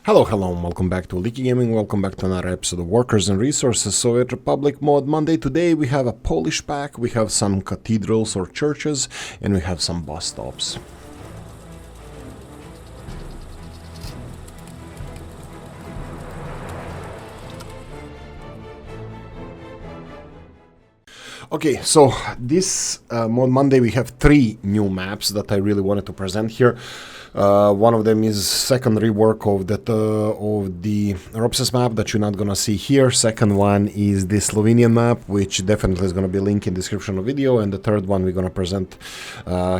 Hello, and welcome back to Oolykee Gaming, welcome back to another episode of Workers and Resources Soviet Republic Mod Monday. Today we have a Polish pack, we have some cathedrals or churches, and we have some bus stops. Okay, so this Mod Monday we have three new maps that I really wanted to present here. One of them is second rework of the Ropses map that you're not gonna see here. Second one is the Slovenian map, which definitely is gonna be linked in the description of video, and the third one we're gonna present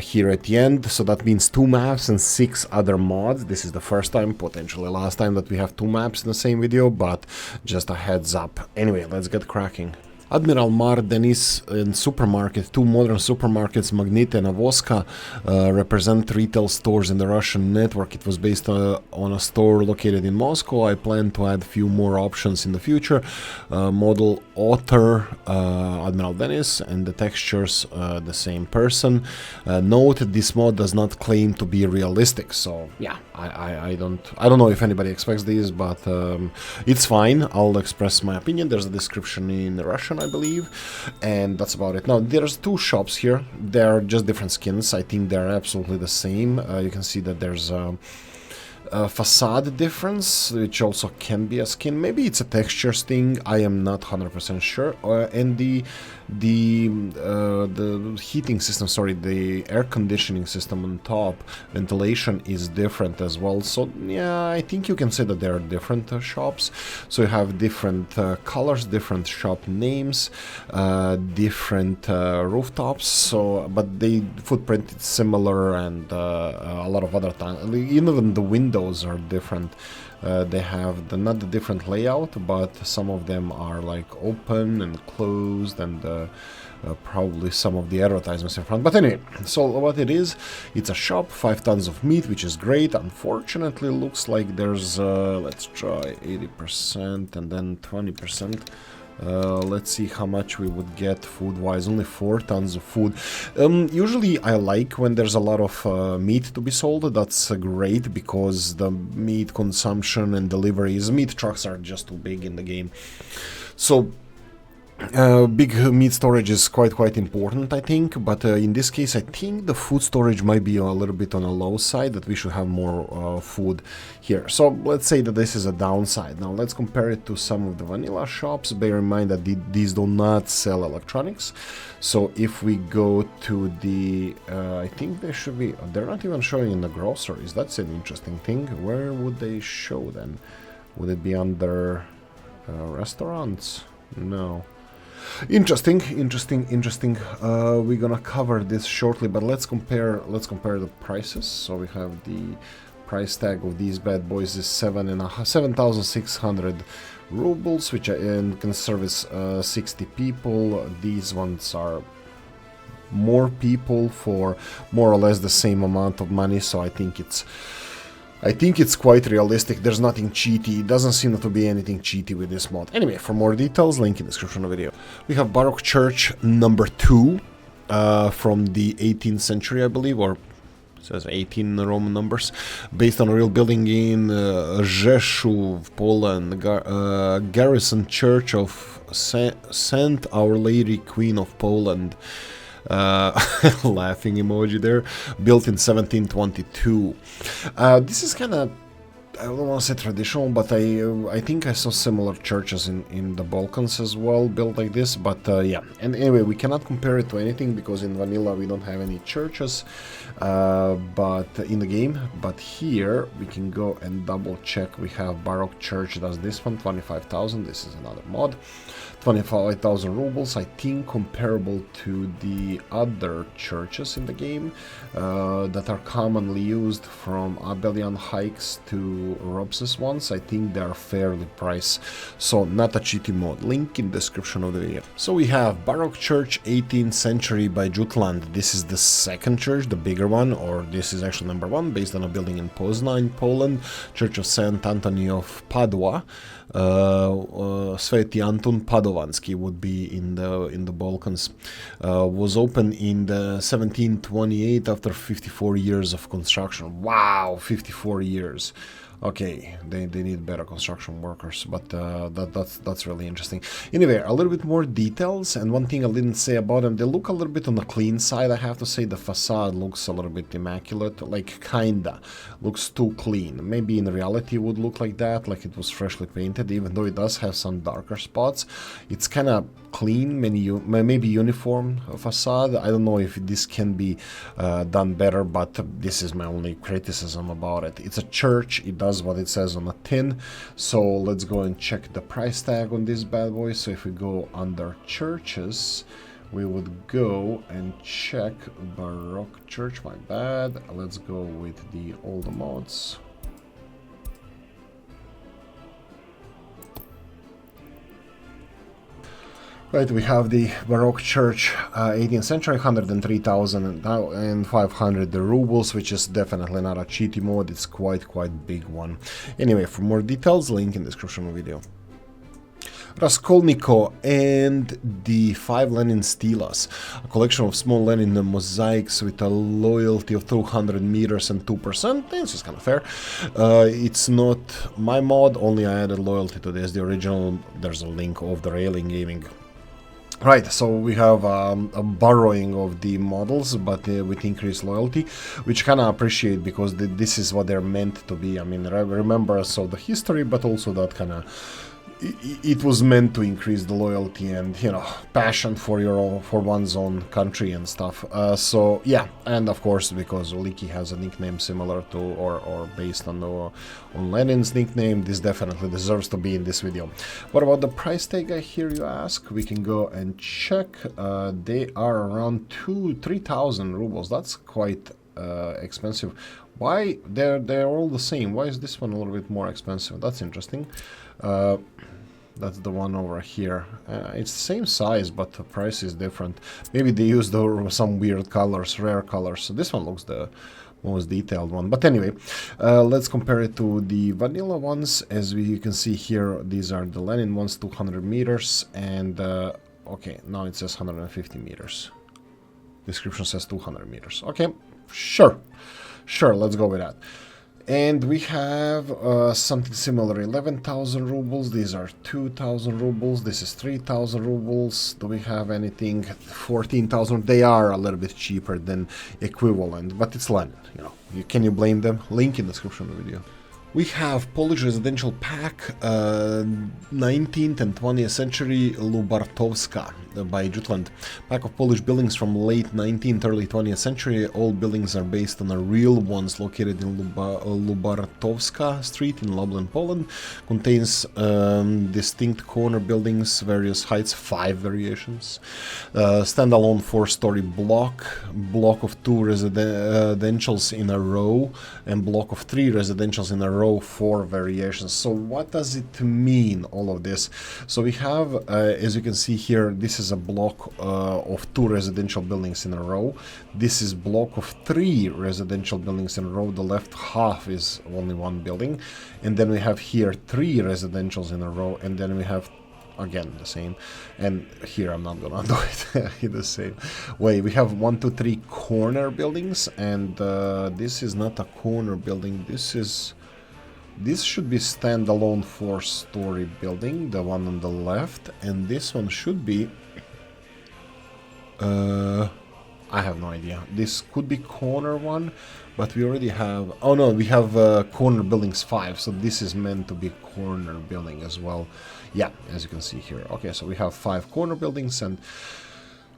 here at the end. So that means two maps and 6 other mods. This is the first time, potentially last time, that we have 2 maps in the same video, but just a heads up. Anyway, let's get cracking. Admiral Mar, Denis, and Supermarket, 2 modern supermarkets, Magnit and Avoska, represent retail stores in the Russian network. It was based on a store located in Moscow. I plan to add a few more options in the future. Model author, Admiral Denis, and the textures, the same person. Note, this mod does not claim to be realistic, so yeah, I don't know if anybody expects these, but it's fine. I'll express my opinion. There's a description in Russian, I believe, and that's about it. Now, there's 2 shops here. They're just different skins. I think they're absolutely the same. You can see that there's a facade difference, which also can be a skin. Maybe it's a textures thing. I am not 100% sure. And the heating system, sorry, the air conditioning system on top, ventilation is different as well. So yeah, I think you can say that there are different shops. So you have different colors, different shop names, different rooftops. So, but the footprint is similar, and a lot of other times, even the windows are different. They have not the different layout, but some of them are like open and closed, and probably some of the advertisements in front. But anyway, so what it is, it's a shop, 5 tons of meat, which is great. Unfortunately, looks like there's, let's try 80% and then 20%. Let's see how much we would get food-wise. Only 4 tons of food. Usually I like when there's a lot of meat to be sold. That's great, because the meat consumption and deliveries, meat trucks are just too big in the game. So big meat storage is quite important, I think, but in this case I think the food storage might be a little bit on the low side, that we should have more food here. So let's say that this is a downside. Now let's compare it to some of the vanilla shops. Bear in mind that these do not sell electronics. So if we go to the, I think they should be, they're not even showing in the groceries. That's an interesting thing. Where would they show then? Would it be under restaurants? No. Interesting. We're gonna cover this shortly, but let's compare the prices. So we have the price tag of these bad boys is 7,600 rubles, which can service 60 people. These ones are more people for more or less the same amount of money, so I think it's quite realistic. There's nothing cheaty. It doesn't seem to be anything cheaty with this mod. Anyway, for more details, link in the description of the video. We have Baroque Church number 2 from the 18th century, I believe, or it says 18 Roman numbers, based on a real building in Rzeszów, Poland. Garrison Church of Saint Our Lady Queen of Poland. Laughing emoji there. Built in 1722. This is kind of, I don't want to say traditional, but I think I saw similar churches in the Balkans as well, built like this. But yeah, and anyway, we cannot compare it to anything, because in vanilla we don't have any churches, but in the game. But here we can go and double check. We have Baroque Church does this one, 25,000. This is another mod. 25,000 rubles, I think comparable to the other churches in the game that are commonly used, from Abelian hikes to Ropses ones. I think they are fairly priced, so not a cheaty mod. Link in description of the video. So we have Baroque Church 18th century by Jutland. This is the second church, the bigger one, or this is actually number 1, based on a building in Poznań, Poland. Church of Saint Anthony of Padua. Sveti Antun Padovanski would be in the Balkans. Was opened in the 1728 after 54 years of construction. Wow, 54 years. Okay, they need better construction workers, but that's really interesting. Anyway, a little bit more details, and one thing I didn't say about them, they look a little bit on the clean side, I have to say. The facade looks a little bit immaculate, like kinda looks too clean. Maybe in reality it would look like that, like it was freshly painted, even though it does have some darker spots. It's kind of clean, maybe uniform facade. I don't know if this can be done better, but this is my only criticism about it. It's a church, it does what it says on the tin. So let's go and check the price tag on this bad boy. So if we go under churches, we would go and check Baroque Church, my bad. Let's go with the older mods. Right, we have the Baroque Church, 18th century, 103,500 rubles, which is definitely not a cheaty mod, it's quite big one. Anyway, for more details, link in description of video. Raskolnikov and the 5 Lenin Stelas, a collection of small Lenin mosaics with a loyalty of 200 meters and 2%. This is kind of fair. It's not my mod, only I added loyalty to this. The original, there's a link of the Railing Gaming. Right, so we have a borrowing of the models, but with increased loyalty, which kind of appreciate, because this is what they're meant to be. I mean, remember so the history, but also that kind of it was meant to increase the loyalty and, you know, passion for one's own country and stuff. So yeah, and of course because Oolykee has a nickname similar to or based on Lenin's nickname, this definitely deserves to be in this video. What about the price tag, I hear you ask? We can go and check. They are around 2,000-3,000 rubles. That's quite expensive. Why they're all the same? Why is this one a little bit more expensive? That's interesting. That's the one over here. It's the same size, but the price is different. Maybe they used some weird colors, rare colors. So this one looks the most detailed one. But anyway, let's compare it to the vanilla ones. As you can see here, these are the Lenin ones, 200 meters, and okay, now it says 150 meters. Description says 200 meters. Okay, sure, let's go with that. And we have something similar, 11,000 rubles. These are 2,000 rubles. This is 3,000 rubles. Do we have anything 14,000? They are a little bit cheaper than equivalent, but it's Lenin, you know. Can you blame them? Link in the description of the video. We have Polish residential pack, 19th and 20th century Lubartowska by Jutland. Pack of Polish buildings from late 19th, early 20th century. All buildings are based on the real ones located in Lubartowska Street in Lublin, Poland. Contains distinct corner buildings, various heights, 5 variations. Standalone 4-story block of 2 residentials in a row, and block of 3 residentials in a row, 4 variations. So what does it mean, all of this? So we have, as you can see here, this is a block of 2 residential buildings in a row. This is block of 3 residential buildings in a row. The left half is only 1 building, and then we have here 3 residentials in a row, and then we have again the same, and here I'm not gonna do it in the same way. We have 1, 2, 3 corner buildings, and this is not a corner building. This should be standalone 4-story building, the one on the left, and this one should be I have no idea. This could be corner one, but we already have, oh no, we have corner buildings 5, so this is meant to be corner building as well. Yeah, as you can see here. Okay, so we have 5 corner buildings, and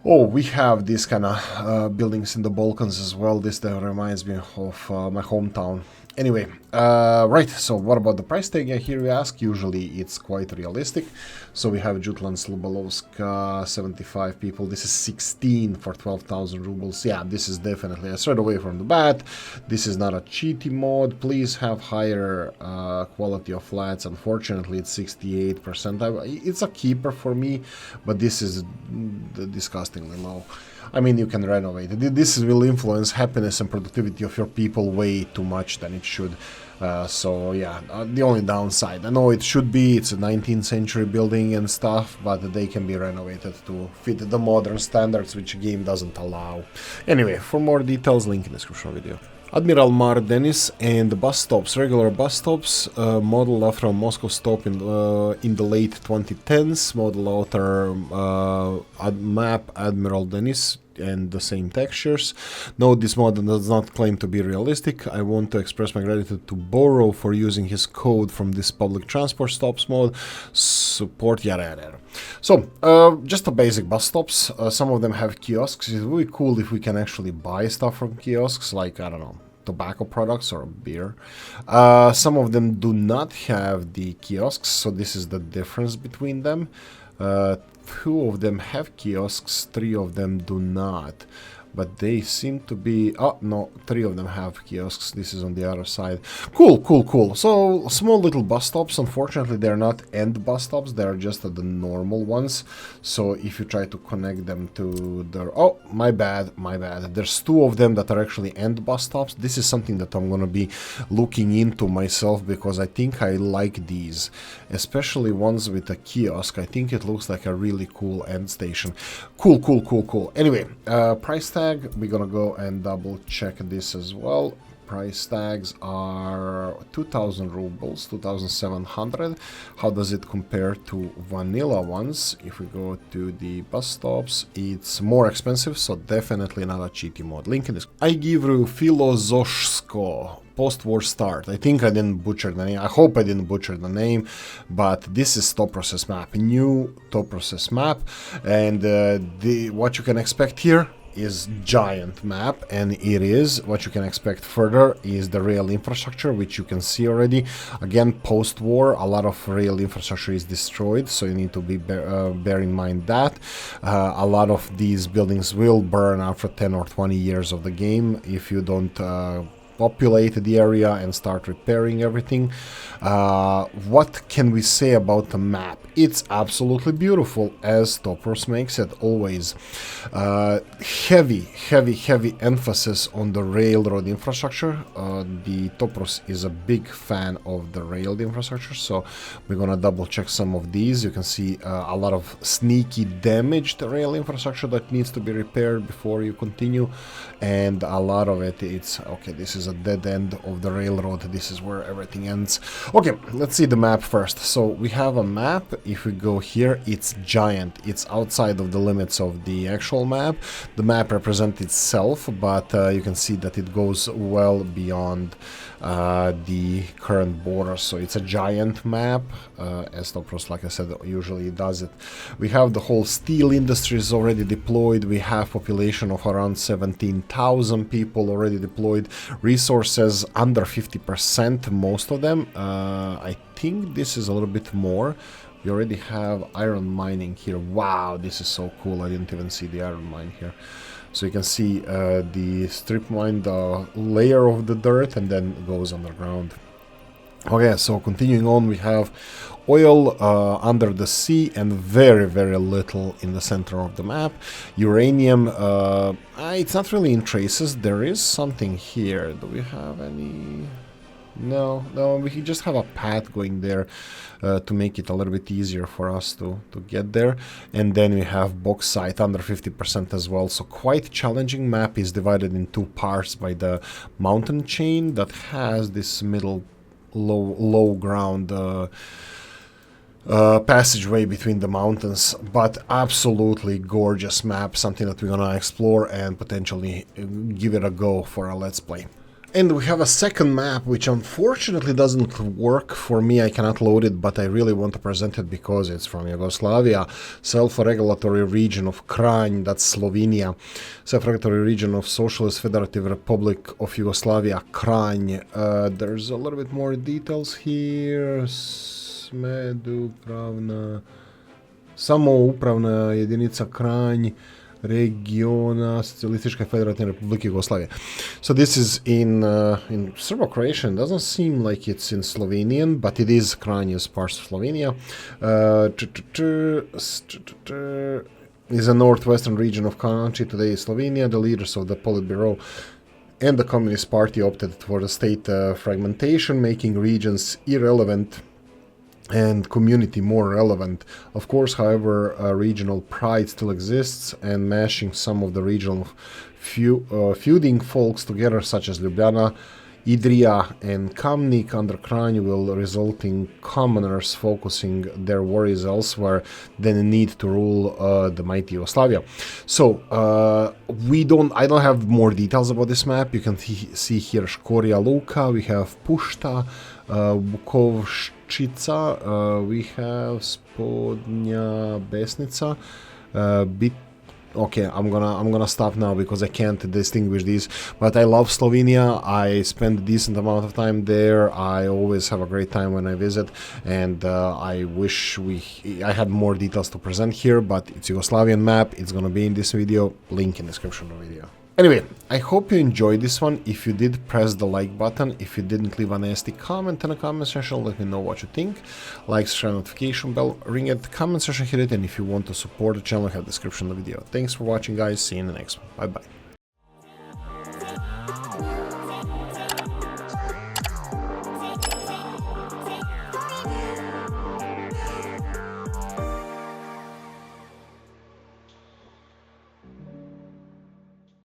oh, we have these kind of buildings in the Balkans as well. This reminds me of my hometown. Anyway, right, so what about the price tag? Here we ask. Usually it's quite realistic. So we have Jutland's Lubartowska, 75 people. This is 16 for 12,000 rubles. Yeah, this is definitely, straight away from the bat, this is not a cheaty mod. Please have higher quality of flats. Unfortunately, it's 68%. It's a keeper for me, but this is disgustingly low. I mean, you can renovate it. This will influence happiness and productivity of your people way too much than it should. So yeah, the only downside, I know it should be, it's a 19th century building and stuff, but they can be renovated to fit the modern standards, which the game doesn't allow. Anyway, for more details, link in the description video. Admiral Mar Denis and the bus stops, regular bus stops, model after a Moscow stop in the late 2010s, model author map Admiral Denis, and the same textures. Note this model does not claim to be realistic. I want to express my gratitude to Boro for using his code from this public transport stops mode. Support yada yada. So, just the basic bus stops. Some of them have kiosks. It's really cool if we can actually buy stuff from kiosks, like, I don't know, tobacco products or beer. Some of them do not have the kiosks, so this is the difference between them. 2 of them have kiosks, 3 of them do not. But they seem to be... Oh, no, 3 of them have kiosks. This is on the other side. Cool, cool, cool. So, small little bus stops. Unfortunately, they're not end bus stops. They're just the normal ones. So, if you try to connect them to the... Oh, my bad, my bad. There's 2 of them that are actually end bus stops. This is something that I'm going to be looking into myself because I think I like these. Especially ones with a kiosk. I think it looks like a really cool end station. Cool, cool, cool, cool. Anyway, price tag. We're gonna go and double check this as well. Price tags are 2,000 rubles, 2,700. How does it compare to vanilla ones? If we go to the bus stops, it's more expensive, so definitely not a cheaty mod. Link in this. I give you Filozošsko. Post-war start. I think I didn't butcher the name. I hope I didn't butcher the name, but this is top process map, new top process map, and what you can expect here is giant map, and it is. What you can expect further is the rail infrastructure, which you can see already. Again, post-war, a lot of rail infrastructure is destroyed, so you need to be bear in mind that. A lot of these buildings will burn after 10 or 20 years of the game if you don't populate the area and start repairing everything. What can we say about the map? It's absolutely beautiful, as Topros makes it always. Heavy emphasis on the railroad infrastructure. The Topros is a big fan of the rail infrastructure, so we're gonna double check some of these. You can see a lot of sneaky damaged rail infrastructure that needs to be repaired before you continue, and a lot of it, it's okay, this is a dead end of the railroad. This is where everything ends. Okay, let's see the map first. So we have a map. If we go here, it's giant. It's outside of the limits of the actual map. The map represents itself, but you can see that it goes well beyond the current borders. So it's a giant map, as Topros, like I said, usually does it. We have the whole steel industry is already deployed. We have population of around 17,000 people already deployed. Resources under 50%, most of them. I think this is a little bit more. We already have iron mining here. Wow, this is so cool. I didn't even see the iron mine here. So you can see the strip mine, the layer of the dirt, and then goes underground. Okay, so continuing on, we have oil under the sea and very little in the center of the map. Uranium, it's not really in traces. There is something here. Do we have any... No, we just have a path going there to make it a little bit easier for us to get there. And then we have bauxite under 50% as well. So quite challenging. Map is divided in 2 parts by the mountain chain that has this middle low ground passageway between the mountains, but absolutely gorgeous map, something that we're gonna explore and potentially give it a go for a let's play. And we have a second map, which unfortunately doesn't work for me. I cannot load it, but I really want to present it because it's from Yugoslavia. Self-regulatory region of Kranj, that's Slovenia. Self-regulatory region of Socialist Federative Republic of Yugoslavia, Kranj. There's a little bit more details here. Samoupravna jedinica Kranj. Regiona Socijalističke Federativne Republike Yugoslavia. So this is in Serbo-Croatian. Doesn't seem like it's in Slovenian, but it is. Kranj is part of Slovenia. Is a northwestern region of country. Today is Slovenia. The leaders of the Politburo and the Communist Party opted for the state fragmentation, making regions irrelevant and community more relevant. Of course, however, regional pride still exists, and mashing some of the regional feuding folks together, such as Ljubljana, Idrija and Kamnik under Kranj, will result in commoners focusing their worries elsewhere than the need to rule the mighty Yugoslavia. So I don't have more details about this map. You can see here Škorja Luka, we have Pušta, Bukovščica, we have Spodnja Besnica, Okay, I'm gonna stop now because I can't distinguish these. But I love Slovenia. I spend a decent amount of time there. I always have a great time when I visit, and I wish I had more details to present here. But it's Yugoslavian map. It's gonna be in this video. Link in description of the video. Anyway, I hope you enjoyed this one. If you did, press the like button. If you didn't, leave a nasty comment in the comment section. Let me know what you think. Like, share, notification bell, ring it, comment section, hit it. And if you want to support the channel, have the description of the video. Thanks for watching, guys. See you in the next one. Bye bye.